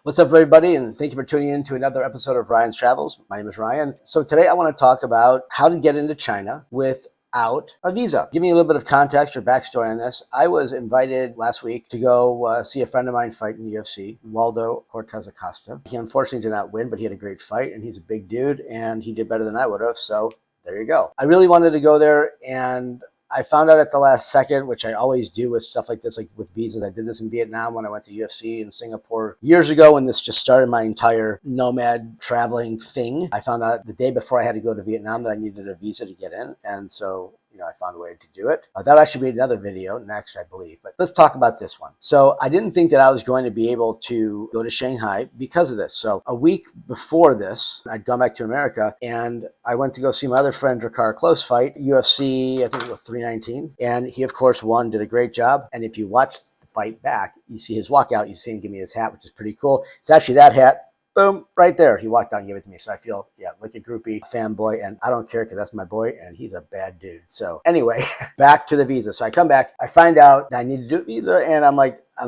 What's up, everybody, and thank you for tuning in to another episode of Ryan's Travels. My name is Ryan. So today I want to talk about how to get into China without a visa. Give me a little bit of context or backstory on this. I was invited last week to go see a friend of mine fight in the UFC, Waldo Cortez Acosta. He unfortunately did not win, but he had a great fight, and he's a big dude, and he did better than I would have, so there you go. I really wanted to go there, and I found out at the last second, which I always do with stuff like this, like with visas. I did this in Vietnam when I went to UFC in Singapore years ago when this just started my entire nomad traveling thing. I found out the day before I had to go to Vietnam that I needed a visa to get in. And so I found a way to do it. That'll actually be another video next, I believe. But let's talk about this one. So I didn't think that I was going to be able to go to Shanghai because of this. So a week before this, I'd gone back to America and I went to go see my other friend, Drakkar Close, fight UFC, I think it was 319. And he, of course, won, did a great job. And if you watch the fight back, you see his walkout, you see him give me his hat, which is pretty cool. It's actually that hat. Boom, right there. He walked out and gave it to me. So I feel, like a groupie, fanboy, and I don't care because that's my boy and he's a bad dude. So anyway, back to the visa. So I come back, I find out that I need to do a visa, and I'm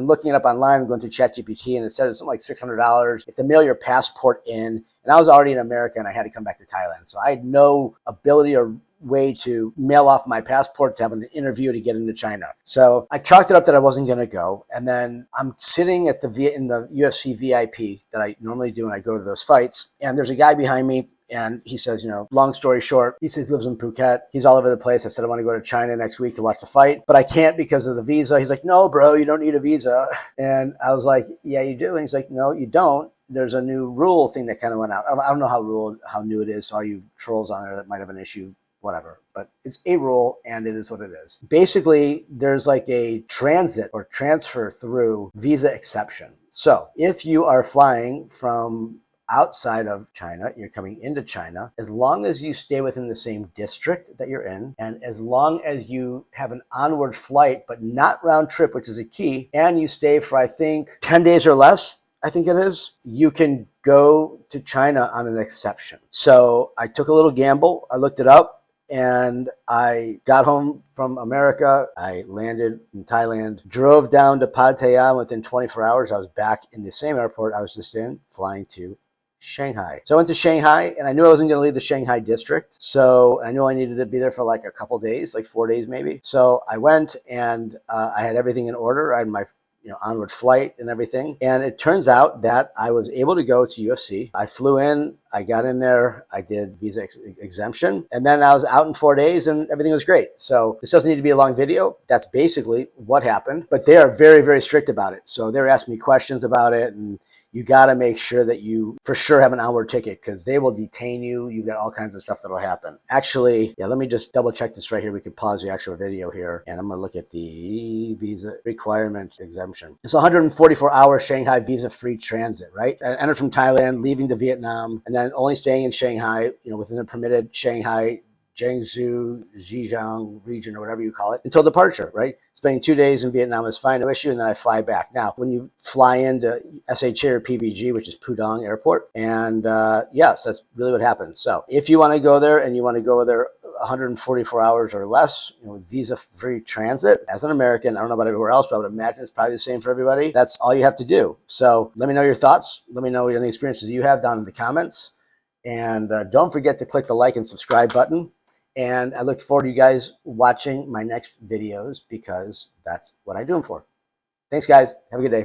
looking it up online, I'm going through ChatGPT, and it said it's something like $600. You have to mail your passport in. And I was already in America and I had to come back to Thailand. So I had no ability or way to mail off my passport to have an interview to get into China. So I chalked it up that I wasn't going to go. And then I'm sitting at in the UFC VIP that I normally do when I go to those fights. And there's a guy behind me. And he says, long story short, he says he lives in Phuket. He's all over the place. I said, I want to go to China next week to watch the fight, but I can't because of the visa. He's like, no, bro, you don't need a visa. And I was like, yeah, you do. And he's like, no, you don't. There's a new rule thing that kind of went out. I don't know how new it is. So all you trolls on there that might have an issue, whatever, but it's a rule and it is what it is. Basically, there's like a transit or transfer through visa exception. So if you are flying from outside of China, you're coming into China, as long as you stay within the same district that you're in, and as long as you have an onward flight, but not round trip, which is a key, and you stay for, I think, 10 days or less, I think it is, you can go to China on an exception. So I took a little gamble. I looked it up and I got home from America. I landed in Thailand, drove down to Pattaya. Within 24 hours, I was back in the same airport I was just in, flying to Shanghai. So I went to Shanghai and I knew I wasn't going to leave the Shanghai district. So I knew I needed to be there for like a couple days, like 4 days maybe. So I went and I had everything in order. I had my onward flight and everything. And it turns out that I was able to go to UFC. I flew in, I got in there, I did visa exemption, and then I was out in 4 days and everything was great. So this doesn't need to be a long video. That's basically what happened, but they are very, very strict about it. So they were asking me questions about it, and you got to make sure that you for sure have an onward ticket because they will detain you. You've got all kinds of stuff that'll happen. Actually, let me just double check this right here. We could pause the actual video here and I'm going to look at the visa requirement exemption. It's 144-hour Shanghai visa-free transit, right? I entered from Thailand, leaving to Vietnam, and then only staying in Shanghai, within the permitted Shanghai, Jiangsu, Zhejiang region, or whatever you call it, until departure, right? Spending 2 days in Vietnam is fine, no issue, and then I fly back. Now, when you fly into SHA or PVG, which is Pudong Airport, and yes, that's really what happens. So if you want to go there and you want to go there 144 hours or less, with visa-free transit, as an American, I don't know about everywhere else, but I would imagine it's probably the same for everybody. That's all you have to do. So let me know your thoughts. Let me know any experiences you have down in the comments. And don't forget to click the like and subscribe button. And I look forward to you guys watching my next videos because that's what I do them for. Thanks, guys. Have a good day.